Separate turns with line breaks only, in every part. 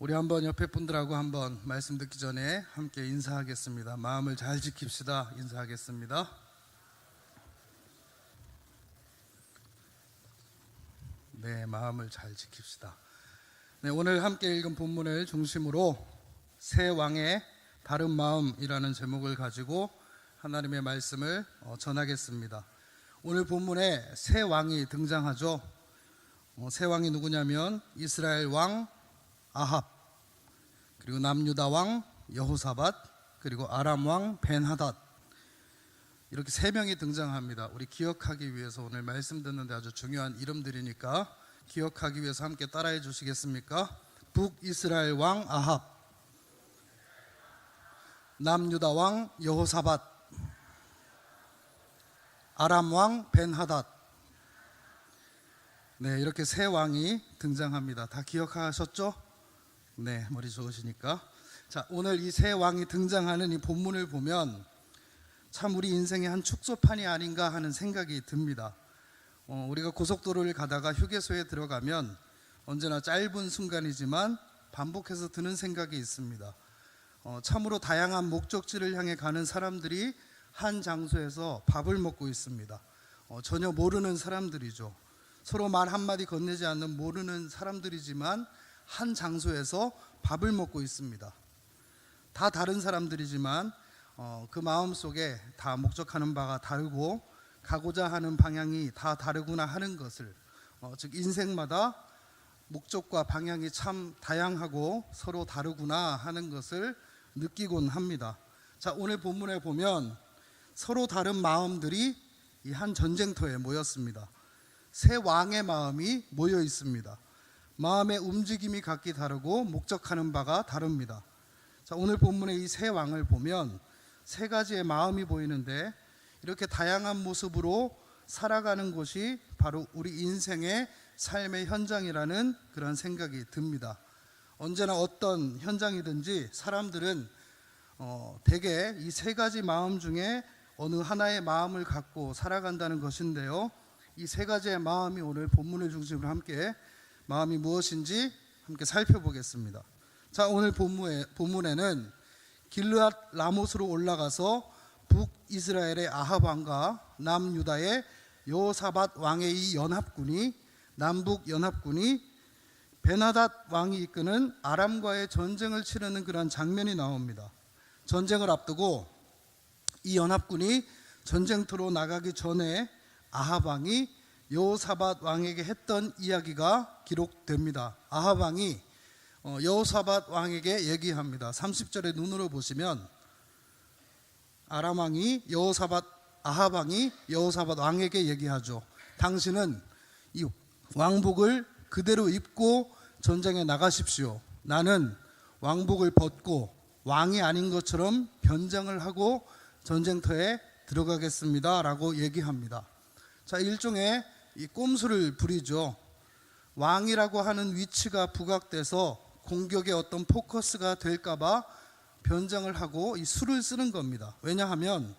우리 한번 옆에 분들하고 한번 말씀 듣기 전에 함께 인사하겠습니다. 마음을 잘 지킵시다. 인사하겠습니다. 네, 마음을 잘 지킵시다. 네, 오늘 함께 읽은 본문을 중심으로 새 왕의 다른 마음이라는 제목을 가지고 하나님의 말씀을 전하겠습니다. 오늘 본문에 새 왕이 등장하죠. 새 왕이 누구냐면 이스라엘 왕 아합, 그리고 남유다 왕 여호사밧, 그리고 아람 왕 벤하닷, 이렇게 세 명이 등장합니다. 우리 기억하기 위해서 오늘 말씀 듣는데 아주 중요한 이름들이니까 기억하기 위해서 함께 따라해 주시겠습니까? 북이스라엘 왕 아합, 남유다 왕 여호사밧, 아람 왕 벤하닷. 네, 이렇게 세 왕이 등장합니다. 다 기억하셨죠? 네, 머리 좋으시니까. 자, 오늘 이 세 왕이 등장하는 이 본문을 보면 참 우리 인생의 한 축소판이 아닌가 하는 생각이 듭니다. 우리가 고속도로를 가다가 휴게소에 들어가면 언제나 짧은 순간이지만 반복해서 드는 생각이 있습니다. 참으로 다양한 목적지를 향해 가는 사람들이 한 장소에서 밥을 먹고 있습니다. 전혀 모르는 사람들이죠. 서로 말 한마디 건네지 않는 모르는 사람들이지만 한 장소에서 밥을 먹고 있습니다. 다 다른 사람들이지만 그 마음속에 다 목적하는 바가 다르고 가고자 하는 방향이 다 다르구나 하는 것을, 즉 인생마다 목적과 방향이 참 다양하고 서로 다르구나 하는 것을 느끼곤 합니다. 자, 오늘 본문에 보면 서로 다른 마음들이 이 한 전쟁터에 모였습니다. 세 왕의 마음이 모여 있습니다. 마음의 움직임이 각기 다르고 목적하는 바가 다릅니다. 자, 오늘 본문의 이 세 왕을 보면 세 가지의 마음이 보이는데 이렇게 다양한 모습으로 살아가는 곳이 바로 우리 인생의 삶의 현장이라는 그런 생각이 듭니다. 언제나 어떤 현장이든지 사람들은 대개 이 세 가지 마음 중에 어느 하나의 마음을 갖고 살아간다는 것인데요, 이 세 가지의 마음이 오늘 본문을 중심으로 함께 마음이 무엇인지 함께 살펴보겠습니다. 자, 오늘 본문에는 길르앗 라못으로 올라가서 북이스라엘의 아합 왕과 남유다의 여호사밧 왕의 이 연합군이, 남북 연합군이 벤하닷 왕이 이끄는 아람과의 전쟁을 치르는 그런 장면이 나옵니다. 전쟁을 앞두고 이 연합군이 전쟁터로 나가기 전에 아합 왕이 여호사밧 왕에게 했던 이야기가 기록됩니다. 아합 왕이 여호사밧 왕에게 얘기합니다. 30절의 눈으로 보시면 아람 왕이 아합 왕이 여호사밧 왕에게 얘기하죠. 당신은 이 왕복을 그대로 입고 전쟁에 나가십시오. 나는 왕복을 벗고 왕이 아닌 것처럼 변장을 하고 전쟁터에 들어가겠습니다 라고 얘기합니다. 자, 일종의 이 꼼수를 부리죠. 왕이라고 하는 위치가 부각돼서 공격의 어떤 포커스가 될까봐 변장을 하고 이 수를 쓰는 겁니다. 왜냐하면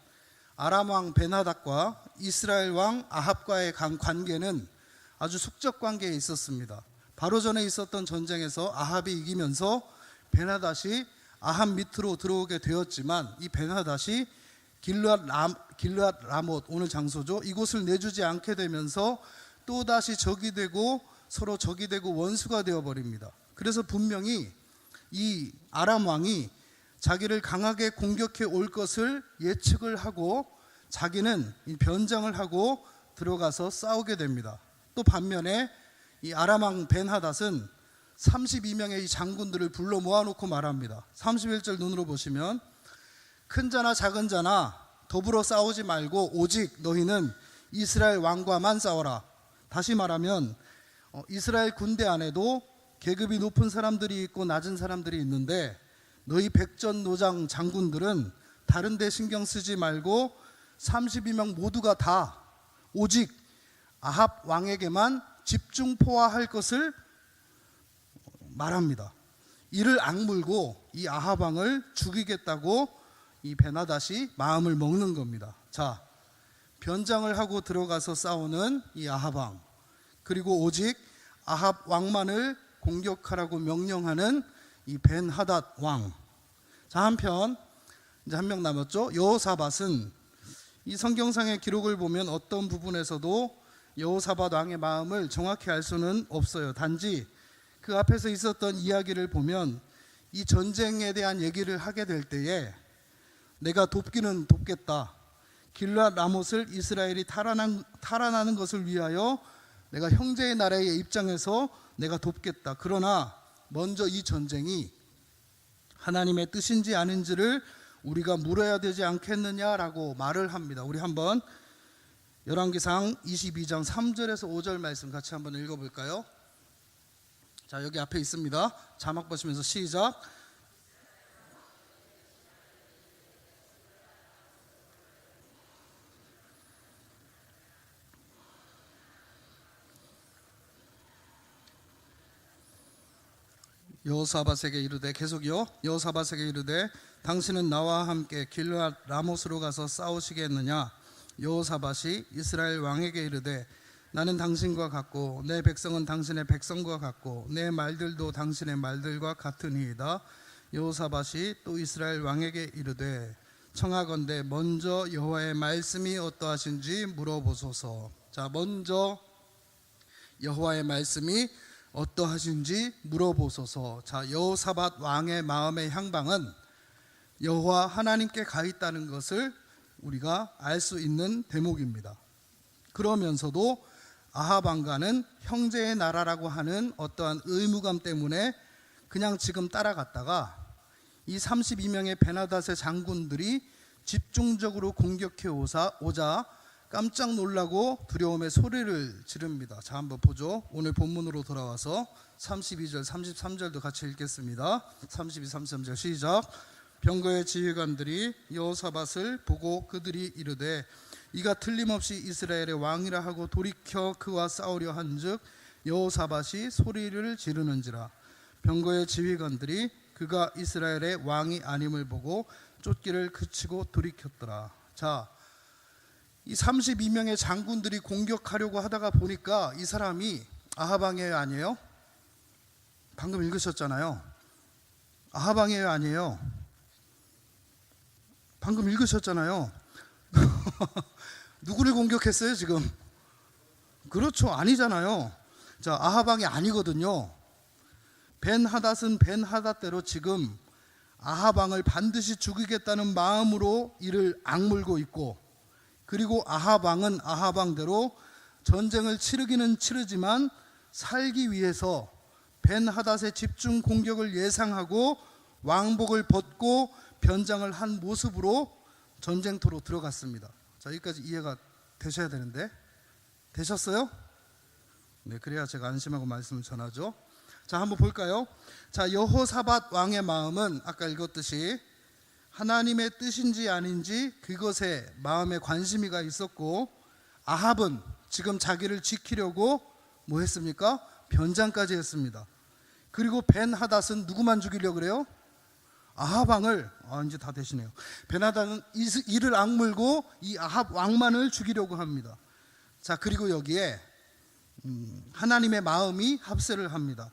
아람 왕 벤하닷과 이스라엘 왕 아합과의 관계는 아주 숙적 관계에 있었습니다. 바로 전에 있었던 전쟁에서 아합이 이기면서 벤하닷이 아합 밑으로 들어오게 되었지만 이 벤하닷이 길르앗 라못, 오늘 장소죠, 이곳을 내주지 않게 되면서 또다시 적이 되고 서로 적이 되고 원수가 되어버립니다. 그래서 분명히 이 아람 왕이 자기를 강하게 공격해 올 것을 예측을 하고 자기는 이 변장을 하고 들어가서 싸우게 됩니다. 또 반면에 이 아람 왕 벤하닷은 32명의 이 장군들을 불러 모아놓고 말합니다. 31절 눈으로 보시면 큰 자나 작은 자나 더불어 싸우지 말고 오직 너희는 이스라엘 왕과만 싸워라. 다시 말하면 이스라엘 군대 안에도 계급이 높은 사람들이 있고 낮은 사람들이 있는데 너희 백전노장 장군들은 다른 데 신경 쓰지 말고 32명 모두가 다 오직 아합 왕에게만 집중 포화할 것을 말합니다. 이를 악물고 이 아합 왕을 죽이겠다고 이 벤하닷이 마음을 먹는 겁니다. 자, 변장을 하고 들어가서 싸우는 이 아합 왕, 그리고 오직 아합 왕만을 공격하라고 명령하는 이 벤하닷 왕. 자, 한편 이제 한 명 남았죠. 여호사밧은 이 성경상의 기록을 보면 어떤 부분에서도 여호사밧 왕의 마음을 정확히 알 수는 없어요. 단지 그 앞에서 있었던 이야기를 보면 이 전쟁에 대한 얘기를 하게 될 때에 내가 돕기는 돕겠다. 길앗 라못을 이스라엘이 탈환하는 것을 위하여 내가 형제의 나라의 입장에서 내가 돕겠다. 그러나 먼저 이 전쟁이 하나님의 뜻인지 아닌지를 우리가 물어야 되지 않겠느냐라고 말을 합니다. 우리 한번 열왕기상 22장 3절에서 5절 말씀 같이 한번 읽어볼까요? 자, 여기 앞에 있습니다. 자막 보시면서 시작. 여호사밧에게 이르되, 계속요. 여호사밧에게 이르되 당신은 나와 함께 길앗 라못으로 가서 싸우시겠느냐? 여호사밧이 이스라엘 왕에게 이르되 나는 당신과 같고 내 백성은 당신의 백성과 같고 내 말들도 당신의 말들과 같으니이다. 여호사밧이 또 이스라엘 왕에게 이르되 청하건대 먼저 여호와의 말씀이 어떠하신지 물어보소서. 자, 먼저 여호와의 말씀이 어떠하신지 물어보소서. 자, 여호사밧 왕의 마음의 향방은 여호와 하나님께 가 있다는 것을 우리가 알 수 있는 대목입니다. 그러면서도 아합 왕가는 형제의 나라라고 하는 어떠한 의무감 때문에 그냥 지금 따라갔다가 이 32명의 베나닷의 장군들이 집중적으로 공격해 오자 깜짝 놀라고 두려움의 소리를 지릅니다. 자, 한번 보죠. 오늘 본문으로 돌아와서 32절 33절도 같이 읽겠습니다. 32, 33절 시작. 병거의 지휘관들이 여호사밧을 보고 그들이 이르되 이가 틀림없이 이스라엘의 왕이라 하고 돌이켜 그와 싸우려 한즉 여호사밧이 소리를 지르는지라. 병거의 지휘관들이 그가 이스라엘의 왕이 아님을 보고 쫓기를 그치고 돌이켰더라. 자, 이 32명의 장군들이 공격하려고 하다가 보니까 이 사람이 아합 왕이에요, 아니에요? 방금 읽으셨잖아요. 아합 왕이에요, 아니에요? 방금 읽으셨잖아요. 누구를 공격했어요 지금? 그렇죠, 아니잖아요. 자, 아합 왕이 아니거든요. 벤하닷은 벤하닷대로 지금 아합 왕을 반드시 죽이겠다는 마음으로 이를 악물고 있고, 그리고 아합 왕은 아합 왕대로 전쟁을 치르기는 치르지만 살기 위해서 벤하닷의 집중 공격을 예상하고 왕복을 벗고 변장을 한 모습으로 전쟁터로 들어갔습니다. 자, 여기까지 이해가 되셔야 되는데 되셨어요? 네, 그래야 제가 안심하고 말씀을 전하죠. 자, 한번 볼까요? 자, 여호사밧 왕의 마음은 아까 읽었듯이 하나님의 뜻인지 아닌지 그것에 마음에 관심이가 있었고, 아합은 지금 자기를 지키려고 뭐 했습니까? 변장까지 했습니다. 그리고 벤하닷은 누구만 죽이려고 그래요? 아합 왕을, 이제 다 되시네요. 벤하닷은 이를 악물고 이 아합 왕만을 죽이려고 합니다. 자, 그리고 여기에 하나님의 마음이 합세를 합니다.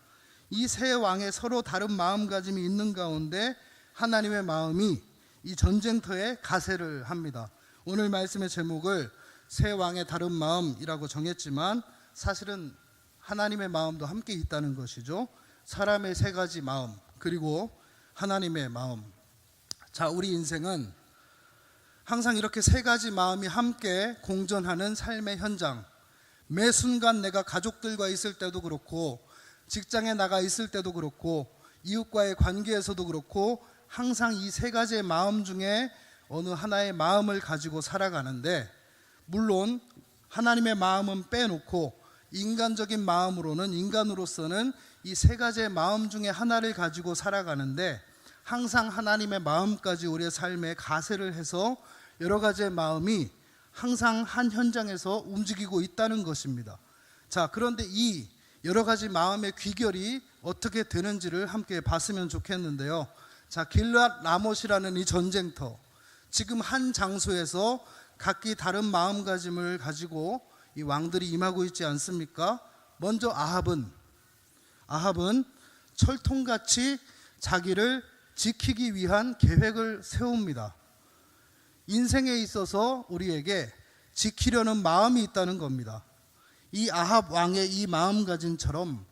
이 세 왕의 서로 다른 마음가짐이 있는 가운데 하나님의 마음이 이 전쟁터에 가세를 합니다. 오늘 말씀의 제목을 세 왕의 다른 마음이라고 정했지만 사실은 하나님의 마음도 함께 있다는 것이죠. 사람의 세 가지 마음, 그리고 하나님의 마음. 자, 우리 인생은 항상 이렇게 세 가지 마음이 함께 공존하는 삶의 현장. 매 순간 내가 가족들과 있을 때도 그렇고, 직장에 나가 있을 때도 그렇고, 이웃과의 관계에서도 그렇고, 항상 이 세 가지의 마음 중에 어느 하나의 마음을 가지고 살아가는데, 물론 하나님의 마음은 빼놓고 인간적인 마음으로는, 인간으로서는 이 세 가지의 마음 중에 하나를 가지고 살아가는데, 항상 하나님의 마음까지 우리의 삶에 가세를 해서 여러 가지의 마음이 항상 한 현장에서 움직이고 있다는 것입니다. 자, 그런데 이 여러 가지 마음의 귀결이 어떻게 되는지를 함께 봤으면 좋겠는데요. 자, 길앗 라못이라는 이 전쟁터, 지금 한 장소에서 각기 다른 마음가짐을 가지고 이 왕들이 임하고 있지 않습니까? 먼저 아합은 철통같이 자기를 지키기 위한 계획을 세웁니다. 인생에 있어서 우리에게 지키려는 마음이 있다는 겁니다. 이 아합 왕의 이 마음가짐처럼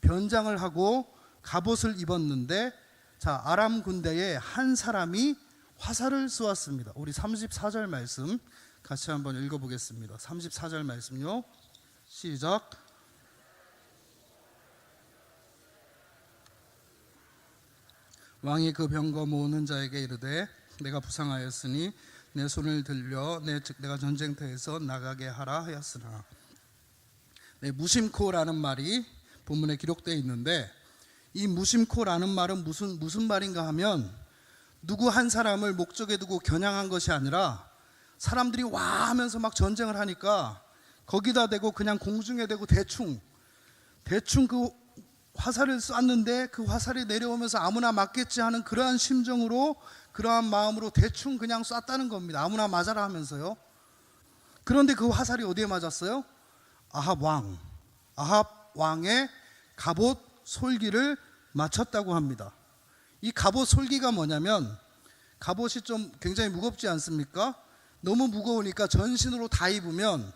변장을 하고 갑옷을 입었는데, 자, 아람 군대에 한 사람이 화살을 쏘았습니다. 우리 34절 말씀 같이 한번 읽어보겠습니다. 34절 말씀요. 시작. 왕이 그 병거 모으는 자에게 이르되 내가 부상하였으니 내 손을 들려 내가 전쟁터에서 나가게 하라 하였으나. 네, 무심코라는 말이 본문에 기록되어 있는데, 이 무심코라는 말은 무슨 말인가 하면 누구 한 사람을 목적에 두고 겨냥한 것이 아니라 사람들이 와 하면서 막 전쟁을 하니까 거기다 대고 그냥 공중에 대고 대충 그 화살을 쐈는데 그 화살이 내려오면서 아무나 맞겠지 하는 그러한 심정으로, 그러한 마음으로 대충 그냥 쐈다는 겁니다. 아무나 맞아라 하면서요. 그런데 그 화살이 어디에 맞았어요? 아합 왕의 갑옷 솔기를 맞췄다고 합니다. 이 갑옷 솔기가 뭐냐면, 갑옷이 좀 굉장히 무겁지 않습니까? 너무 무거우니까 전신으로 다 입으면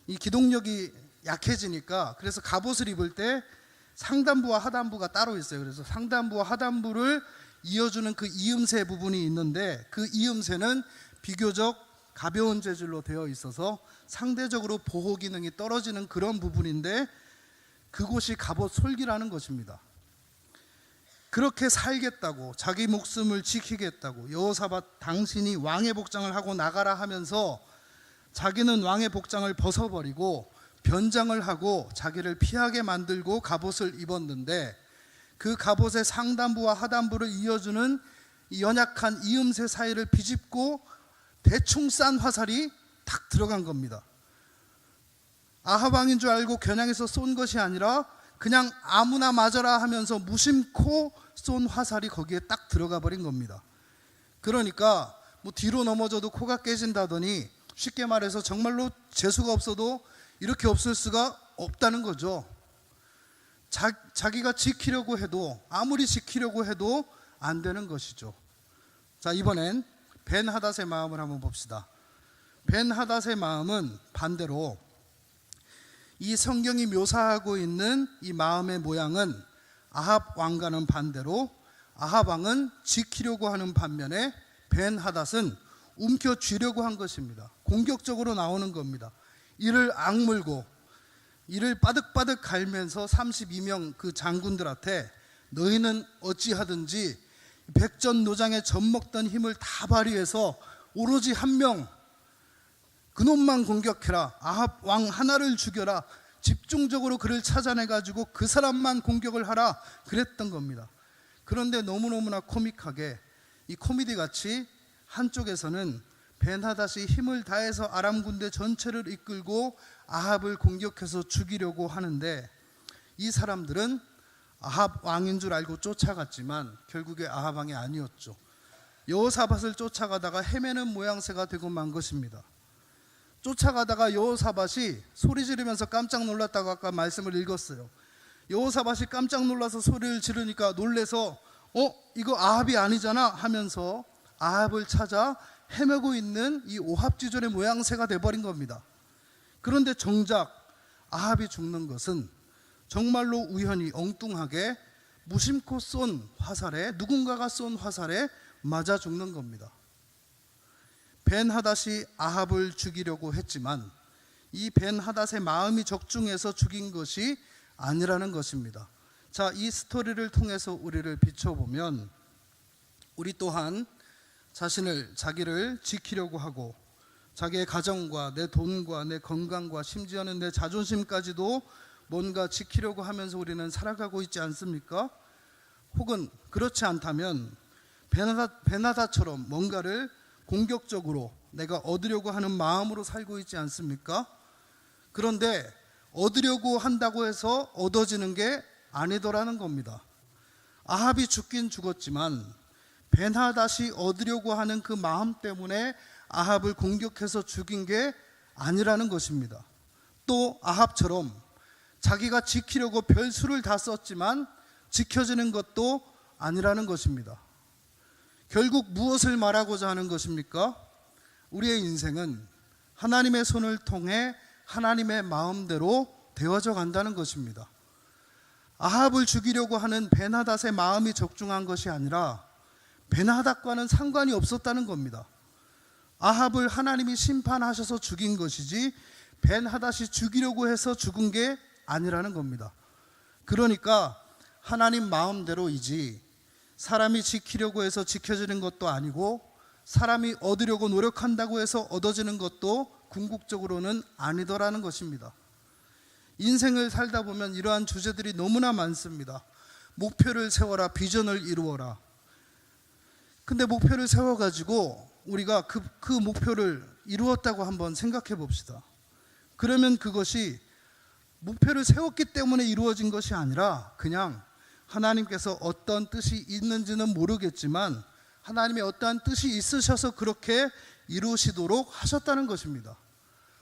이 기동력이 약해지니까, 그래서 갑옷을 입을 때 상단부와 하단부가 따로 있어요. 그래서 상단부와 하단부를 이어주는 그 이음새 부분이 있는데, 그 이음새는 비교적 가벼운 재질로 되어 있어서 상대적으로 보호 기능이 떨어지는 그런 부분인데, 그곳이 갑옷 솔기라는 것입니다. 그렇게 살겠다고, 자기 목숨을 지키겠다고 여호사밧 당신이 왕의 복장을 하고 나가라 하면서 자기는 왕의 복장을 벗어버리고 변장을 하고 자기를 피하게 만들고 갑옷을 입었는데, 그 갑옷의 상단부와 하단부를 이어주는 연약한 이음새 사이를 비집고 대충 싼 화살이 탁 들어간 겁니다. 아합 왕인 줄 알고 겨냥해서 쏜 것이 아니라 그냥 아무나 맞아라 하면서 무심코 쏜 화살이 거기에 딱 들어가 버린 겁니다. 그러니까 뭐 뒤로 넘어져도 코가 깨진다더니, 쉽게 말해서 정말로 재수가 없어도 이렇게 없을 수가 없다는 거죠. 자기가 지키려고 해도, 아무리 지키려고 해도 안 되는 것이죠. 자, 이번엔 벤하닷의 마음을 한번 봅시다. 벤하닷의 마음은 반대로, 이 성경이 묘사하고 있는 이 마음의 모양은 아합 왕과는 반대로, 아합 왕은 지키려고 하는 반면에 벤하닷은 움켜쥐려고 한 것입니다. 공격적으로 나오는 겁니다. 이를 악물고 이를 바득바득 갈면서 32명 그 장군들한테 너희는 어찌하든지 백전노장에 젖먹던 힘을 다 발휘해서 오로지 한 명, 그놈만 공격해라, 아합 왕 하나를 죽여라, 집중적으로 그를 찾아내가지고 그 사람만 공격을 하라, 그랬던 겁니다. 그런데 너무너무나 코믹하게, 이 코미디같이 한쪽에서는 벤하닷이 힘을 다해서 아람 군대 전체를 이끌고 아합을 공격해서 죽이려고 하는데, 이 사람들은 아합 왕인 줄 알고 쫓아갔지만 결국에 아합 왕이 아니었죠. 여호사밧을 쫓아가다가 헤매는 모양새가 되고 만 것입니다. 쫓아가다가 여호사밧이 소리 지르면서 깜짝 놀랐다고 아까 말씀을 읽었어요. 여호사밧이 깜짝 놀라서 소리를 지르니까 놀래서 이거 아합이 아니잖아 하면서 아합을 찾아 헤매고 있는 이 오합지졸의 모양새가 돼버린 겁니다. 그런데 정작 아합이 죽는 것은 정말로 우연히 엉뚱하게 무심코 쏜 화살에, 누군가가 쏜 화살에 맞아 죽는 겁니다. 벤하닷이 아합을 죽이려고 했지만 이 벤하닷의 마음이 적중해서 죽인 것이 아니라는 것입니다. 자, 이 스토리를 통해서 우리를 비춰보면, 우리 또한 자기를 지키려고 하고 자기의 가정과 내 돈과 내 건강과 심지어는 내 자존심까지도 뭔가 지키려고 하면서 우리는 살아가고 있지 않습니까? 혹은 그렇지 않다면 베나다처럼 뭔가를 공격적으로 내가 얻으려고 하는 마음으로 살고 있지 않습니까? 그런데 얻으려고 한다고 해서 얻어지는 게 아니더라는 겁니다. 아합이 죽긴 죽었지만 벤하닷이 얻으려고 하는 그 마음 때문에 아합을 공격해서 죽인 게 아니라는 것입니다. 또 아합처럼 자기가 지키려고 별수를 다 썼지만 지켜지는 것도 아니라는 것입니다. 결국 무엇을 말하고자 하는 것입니까? 우리의 인생은 하나님의 손을 통해 하나님의 마음대로 되어져 간다는 것입니다. 아합을 죽이려고 하는 벤하닷의 마음이 적중한 것이 아니라 벤하닷과는 상관이 없었다는 겁니다. 아합을 하나님이 심판하셔서 죽인 것이지 벤하닷이 죽이려고 해서 죽은 게 아니라는 겁니다. 그러니까 하나님 마음대로이지 사람이 지키려고 해서 지켜지는 것도 아니고 사람이 얻으려고 노력한다고 해서 얻어지는 것도 궁극적으로는 아니더라는 것입니다. 인생을 살다 보면 이러한 주제들이 너무나 많습니다. 목표를 세워라, 비전을 이루어라. 근데 목표를 세워가지고 우리가 그 목표를 이루었다고 한번 생각해 봅시다. 그러면 그것이 목표를 세웠기 때문에 이루어진 것이 아니라 그냥 하나님께서 어떤 뜻이 있는지는 모르겠지만 하나님의 어떠한 뜻이 있으셔서 그렇게 이루시도록 하셨다는 것입니다.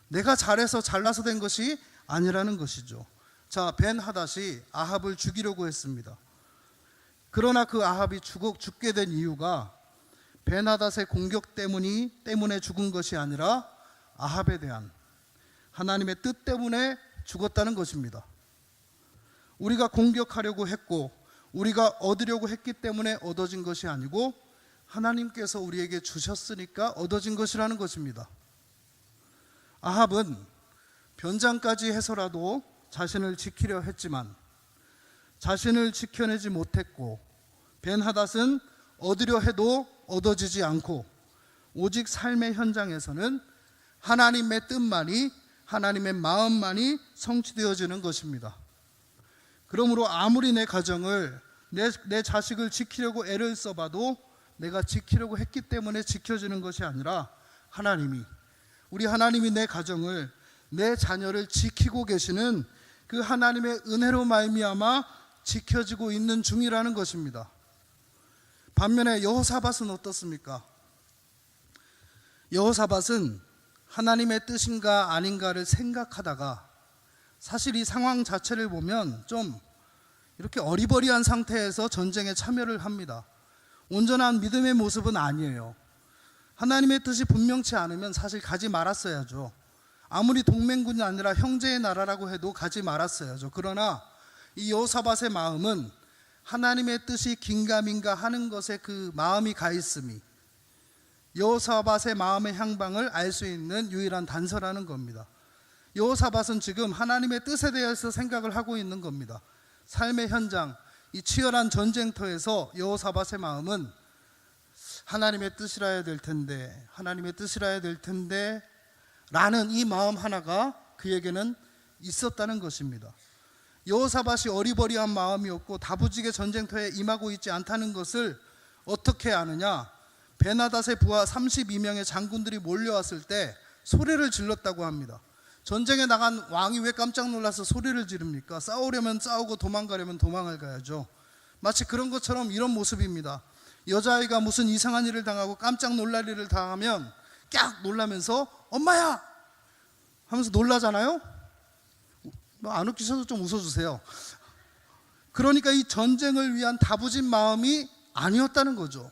내가 잘해서 잘나서 된 것이 아니라는 것이죠. 자, 벤하닷이 아합을 죽이려고 했습니다. 그러나 그 아합이 죽게 된 이유가 벤하닷의 공격 때문에 죽은 것이 아니라 아합에 대한 하나님의 뜻 때문에 죽었다는 것입니다. 우리가 공격하려고 했고 우리가 얻으려고 했기 때문에 얻어진 것이 아니고 하나님께서 우리에게 주셨으니까 얻어진 것이라는 것입니다. 아합은 변장까지 해서라도 자신을 지키려 했지만 자신을 지켜내지 못했고 벤하닷은 얻으려 해도 얻어지지 않고 오직 삶의 현장에서는 하나님의 뜻만이 하나님의 마음만이 성취되어지는 것입니다. 그러므로 아무리 내 가정을 내 자식을 지키려고 애를 써봐도 내가 지키려고 했기 때문에 지켜지는 것이 아니라 우리 하나님이 내 가정을 내 자녀를 지키고 계시는 그 하나님의 은혜로 말미암아 지켜지고 있는 중이라는 것입니다. 반면에 여호사밧은 어떻습니까? 여호사밧은 하나님의 뜻인가 아닌가를 생각하다가 사실 이 상황 자체를 보면 좀 이렇게 어리버리한 상태에서 전쟁에 참여를 합니다. 온전한 믿음의 모습은 아니에요. 하나님의 뜻이 분명치 않으면 사실 가지 말았어야죠. 아무리 동맹군이 아니라 형제의 나라라고 해도 가지 말았어야죠. 그러나 이 여호사밧의 마음은 하나님의 뜻이 긴가민가 하는 것에 그 마음이 가 있음이 여호사밧의 마음의 향방을 알 수 있는 유일한 단서라는 겁니다. 여호사밧은 지금 하나님의 뜻에 대해서 생각을 하고 있는 겁니다. 삶의 현장, 이 치열한 전쟁터에서 여호사밧의 마음은 하나님의 뜻이라야 될 텐데, 하나님의 뜻이라야 될 텐데 라는 이 마음 하나가 그에게는 있었다는 것입니다. 여호사밧이 어리버리한 마음이었고 다부지게 전쟁터에 임하고 있지 않다는 것을 어떻게 아느냐? 벤하닷의 부하 32명의 장군들이 몰려왔을 때 소리를 질렀다고 합니다. 전쟁에 나간 왕이 왜 깜짝 놀라서 소리를 지릅니까? 싸우려면 싸우고 도망가려면 도망을 가야죠. 마치 그런 것처럼 이런 모습입니다. 여자아이가 무슨 이상한 일을 당하고 깜짝 놀랄 일을 당하면 깍 놀라면서 엄마야! 하면서 놀라잖아요? 안 웃기셔도 좀 웃어주세요. 그러니까 이 전쟁을 위한 다부진 마음이 아니었다는 거죠.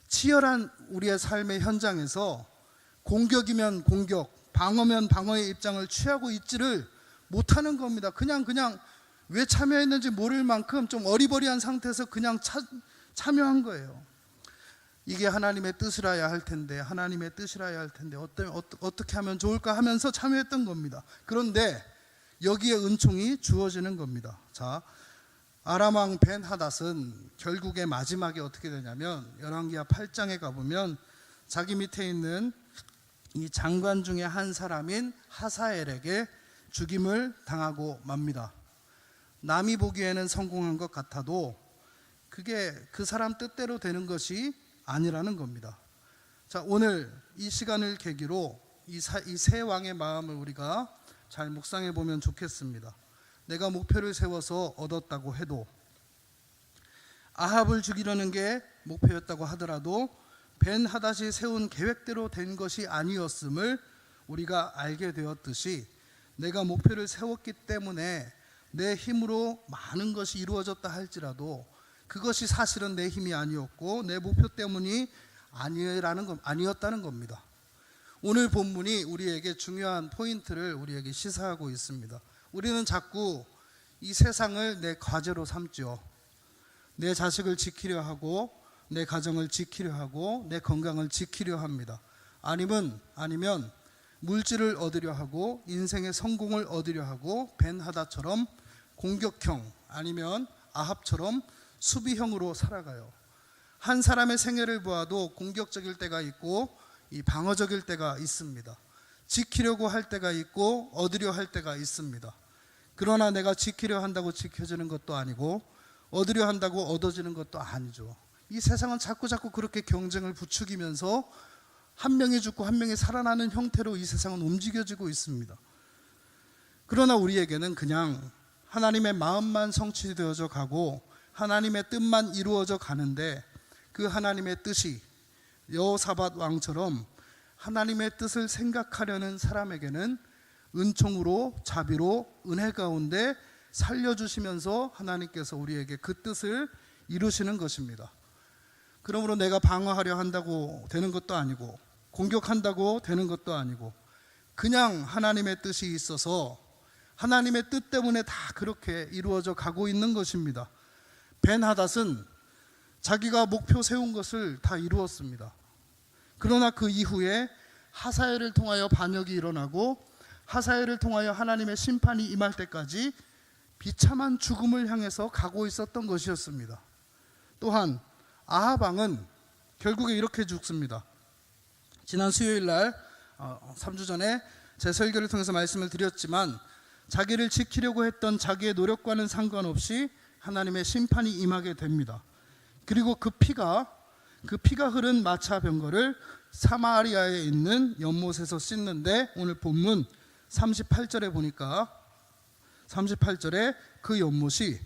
치열한 우리의 삶의 현장에서 공격이면 공격, 방어면 방어의 입장을 취하고 있지를 못하는 겁니다. 그냥 왜 참여했는지 모를 만큼 좀 어리버리한 상태에서 그냥 참여한 거예요. 이게 하나님의 뜻이라야 할 텐데, 하나님의 뜻이라야 할 텐데 어떻게 하면 좋을까 하면서 참여했던 겁니다. 그런데 여기에 은총이 주어지는 겁니다. 자, 아람왕 벤하닷은 결국에 마지막에 어떻게 되냐면 열왕기하 8장에 가보면 자기 밑에 있는 이 장관 중에 한 사람인 하사엘에게 죽임을 당하고 맙니다. 남이 보기에는 성공한 것 같아도 그게 그 사람 뜻대로 되는 것이 아니라는 겁니다. 자, 오늘 이 시간을 계기로 이 세 왕의 마음을 우리가 잘 묵상해 보면 좋겠습니다. 내가 목표를 세워서 얻었다고 해도, 아합을 죽이려는 게 목표였다고 하더라도 벤하닷이 세운 계획대로 된 것이 아니었음을 우리가 알게 되었듯이, 내가 목표를 세웠기 때문에 내 힘으로 많은 것이 이루어졌다 할지라도 그것이 사실은 내 힘이 아니었고 내 목표 때문이 아니었다는 겁니다. 오늘 본문이 우리에게 중요한 포인트를 우리에게 시사하고 있습니다. 우리는 자꾸 이 세상을 내 과제로 삼죠. 내 자식을 지키려 하고 내 가정을 지키려 하고 내 건강을 지키려 합니다. 아니면 물질을 얻으려 하고 인생의 성공을 얻으려 하고 벤하다처럼 공격형 아니면 아합처럼 수비형으로 살아가요. 한 사람의 생애를 보아도 공격적일 때가 있고 이 방어적일 때가 있습니다. 지키려고 할 때가 있고 얻으려 할 때가 있습니다. 그러나 내가 지키려 한다고 지켜지는 것도 아니고 얻으려 한다고 얻어지는 것도 아니죠. 이 세상은 자꾸 그렇게 경쟁을 부추기면서 한 명이 죽고 한 명이 살아나는 형태로 이 세상은 움직여지고 있습니다. 그러나 우리에게는 그냥 하나님의 마음만 성취되어져 가고 하나님의 뜻만 이루어져 가는데 그 하나님의 뜻이 여호사밧 왕처럼 하나님의 뜻을 생각하려는 사람에게는 은총으로 자비로 은혜 가운데 살려주시면서 하나님께서 우리에게 그 뜻을 이루시는 것입니다. 그러므로 내가 방어하려 한다고 되는 것도 아니고 공격한다고 되는 것도 아니고 그냥 하나님의 뜻이 있어서 하나님의 뜻 때문에 다 그렇게 이루어져 가고 있는 것입니다. 벤하닷은 자기가 목표 세운 것을 다 이루었습니다. 그러나 그 이후에 하사엘을 통하여 반역이 일어나고 하사엘을 통하여 하나님의 심판이 임할 때까지 비참한 죽음을 향해서 가고 있었던 것이었습니다. 또한 아합 왕은 결국에 이렇게 죽습니다. 지난 수요일 날 3주 전에 제 설교를 통해서 말씀을 드렸지만 자기를 지키려고 했던 자기의 노력과는 상관없이 하나님의 심판이 임하게 됩니다. 그리고 그 피가 흐른 마차 병거를 사마리아에 있는 연못에서 씻는데 오늘 본문 38절에 보니까 38절에 그 연못이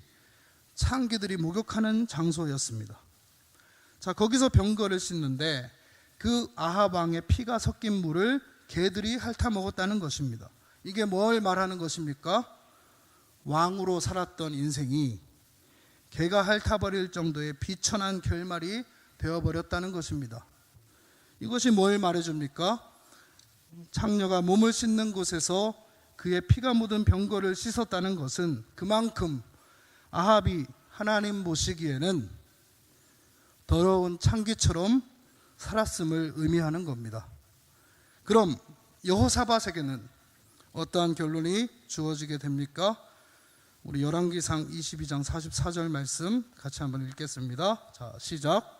창기들이 목욕하는 장소였습니다. 자, 거기서 병거를 씻는데 그 아합 왕의 피가 섞인 물을 개들이 핥아 먹었다는 것입니다. 이게 뭘 말하는 것입니까? 왕으로 살았던 인생이 개가 핥아버릴 정도의 비천한 결말이 되어버렸다는 것입니다. 이것이 뭘 말해줍니까? 창녀가 몸을 씻는 곳에서 그의 피가 묻은 병거를 씻었다는 것은 그만큼 아합이 하나님 보시기에는 더러운 창기처럼 살았음을 의미하는 겁니다. 그럼 여호사밧에게는 어떠한 결론이 주어지게 됩니까? 우리 열왕기상 22장 44절 말씀 같이 한번 읽겠습니다. 자, 시작.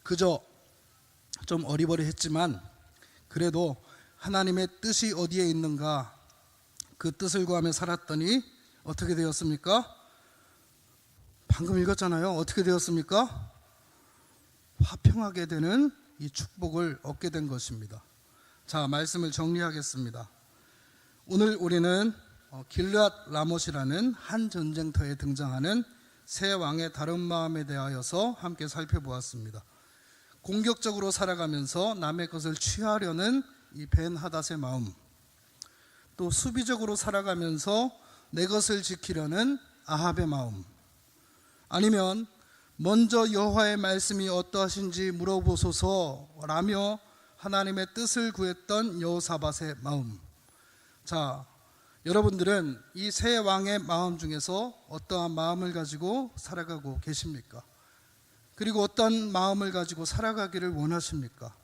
그저 좀 어리버리했지만 그래도 하나님의 뜻이 어디에 있는가 그 뜻을 구하며 살았더니 어떻게 되었습니까? 방금 읽었잖아요. 어떻게 되었습니까? 화평하게 되는 이 축복을 얻게 된 것입니다. 자, 말씀을 정리하겠습니다. 오늘 우리는 길르앗 라못이라는 한 전쟁터에 등장하는 세 왕의 다른 마음에 대하여서 함께 살펴보았습니다. 공격적으로 살아가면서 남의 것을 취하려는 이 벤하닷의 마음, 또 수비적으로 살아가면서 내 것을 지키려는 아합의 마음, 아니면 먼저 여호와의 말씀이 어떠하신지 물어보소서라며 하나님의 뜻을 구했던 여호사밧의 마음. 자, 여러분들은 이 세 왕의 마음 중에서 어떠한 마음을 가지고 살아가고 계십니까? 그리고 어떤 마음을 가지고 살아가기를 원하십니까?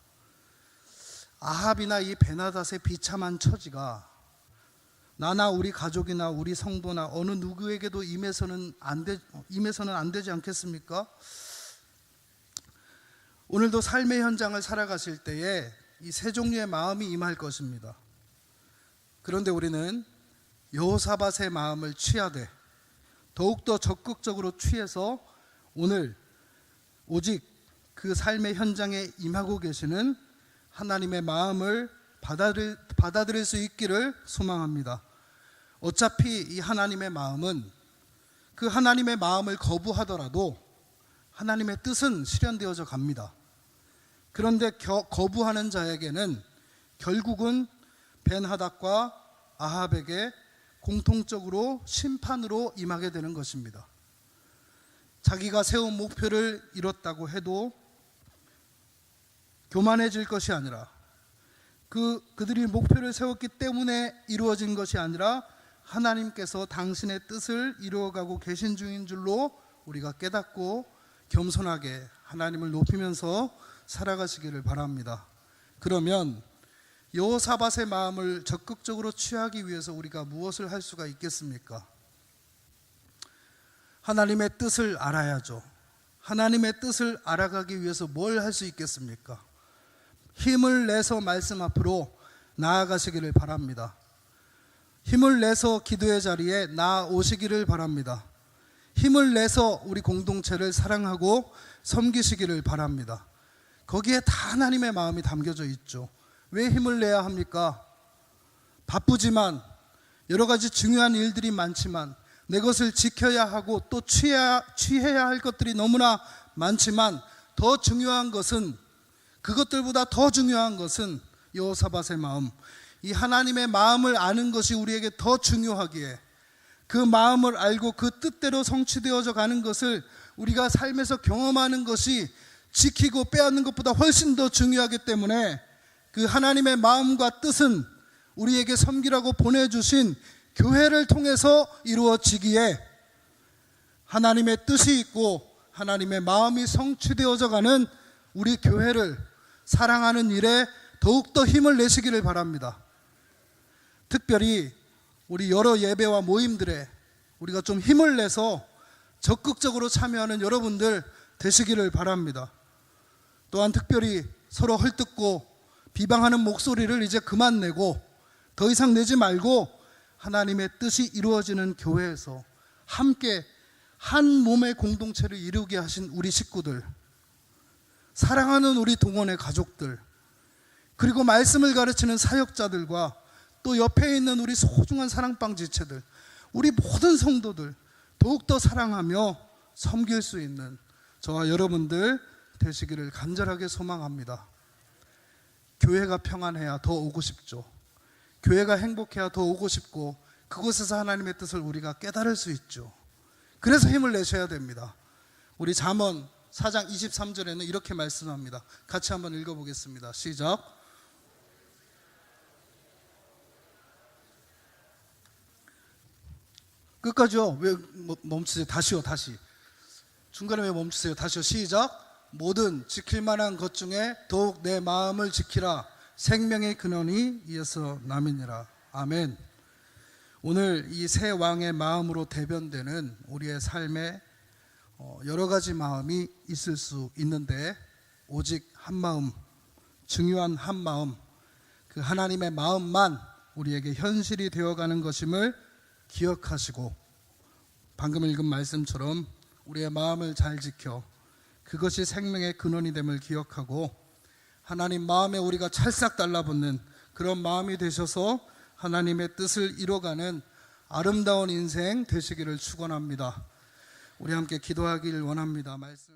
아합이나 이 벤하닷의 비참한 처지가 나나 우리 가족이나 우리 성도나 어느 누구에게도 임해서는 안 되지 않겠습니까? 오늘도 삶의 현장을 살아가실 때에 이 세 종류의 마음이 임할 것입니다. 그런데 우리는 여호사밧의 마음을 취하되 더욱더 적극적으로 취해서 오늘 오직 그 삶의 현장에 임하고 계시는 하나님의 마음을 받아들일 수 있기를 소망합니다. 어차피 이 하나님의 마음은 그 하나님의 마음을 거부하더라도 하나님의 뜻은 실현되어져 갑니다. 그런데 거부하는 자에게는 결국은 벤하닷과 아합에게 공통적으로 심판으로 임하게 되는 것입니다. 자기가 세운 목표를 이뤘다고 해도 교만해질 것이 아니라 그들이 목표를 세웠기 때문에 이루어진 것이 아니라 하나님께서 당신의 뜻을 이루어가고 계신 중인 줄로 우리가 깨닫고 겸손하게 하나님을 높이면서 살아가시기를 바랍니다. 그러면 여호사밧의 마음을 적극적으로 취하기 위해서 우리가 무엇을 할 수가 있겠습니까? 하나님의 뜻을 알아야죠. 하나님의 뜻을 알아가기 위해서 뭘 할 수 있겠습니까? 힘을 내서 말씀 앞으로 나아가시기를 바랍니다. 힘을 내서 기도의 자리에 나아오시기를 바랍니다. 힘을 내서 우리 공동체를 사랑하고 섬기시기를 바랍니다. 거기에 다 하나님의 마음이 담겨져 있죠. 왜 힘을 내야 합니까? 바쁘지만 여러 가지 중요한 일들이 많지만 내 것을 지켜야 하고 또 취해야 할 것들이 너무나 많지만 더 중요한 것은, 그것들보다 더 중요한 것은 여호사밧의 마음, 이 하나님의 마음을 아는 것이 우리에게 더 중요하기에 그 마음을 알고 그 뜻대로 성취되어져 가는 것을 우리가 삶에서 경험하는 것이 지키고 빼앗는 것보다 훨씬 더 중요하기 때문에 그 하나님의 마음과 뜻은 우리에게 섬기라고 보내주신 교회를 통해서 이루어지기에 하나님의 뜻이 있고 하나님의 마음이 성취되어져 가는 우리 교회를 사랑하는 일에 더욱더 힘을 내시기를 바랍니다. 특별히 우리 여러 예배와 모임들에 우리가 좀 힘을 내서 적극적으로 참여하는 여러분들 되시기를 바랍니다. 또한 특별히 서로 헐뜯고 비방하는 목소리를 이제 그만 내고 더 이상 내지 말고 하나님의 뜻이 이루어지는 교회에서 함께 한 몸의 공동체를 이루게 하신 우리 식구들, 사랑하는 우리 동원의 가족들, 그리고 말씀을 가르치는 사역자들과 또 옆에 있는 우리 소중한 사랑방 지체들, 우리 모든 성도들 더욱더 사랑하며 섬길 수 있는 저와 여러분들 되시기를 간절하게 소망합니다. 교회가 평안해야 더 오고 싶죠. 교회가 행복해야 더 오고 싶고 그곳에서 하나님의 뜻을 우리가 깨달을 수 있죠. 그래서 힘을 내셔야 됩니다. 우리 잠언 4장 23절에는 이렇게 말씀합니다. 같이 한번 읽어보겠습니다. 시작. 끝까지요. 왜 멈추세요? 다시요. 다시. 중간에 왜 멈추세요? 다시요. 시작. 모든 지킬 만한 것 중에 더욱 내 마음을 지키라. 생명의 근원이 이에서 남이니라. 아멘. 오늘 이 새 왕의 마음으로 대변되는 우리의 삶에 여러 가지 마음이 있을 수 있는데 오직 한 마음, 중요한 한 마음, 그 하나님의 마음만 우리에게 현실이 되어가는 것임을 기억하시고 방금 읽은 말씀처럼 우리의 마음을 잘 지켜 그것이 생명의 근원이 됨을 기억하고 하나님 마음에 우리가 찰싹 달라붙는 그런 마음이 되셔서 하나님의 뜻을 이뤄가는 아름다운 인생 되시기를 축원합니다. 우리 함께 기도하기를 원합니다. 말씀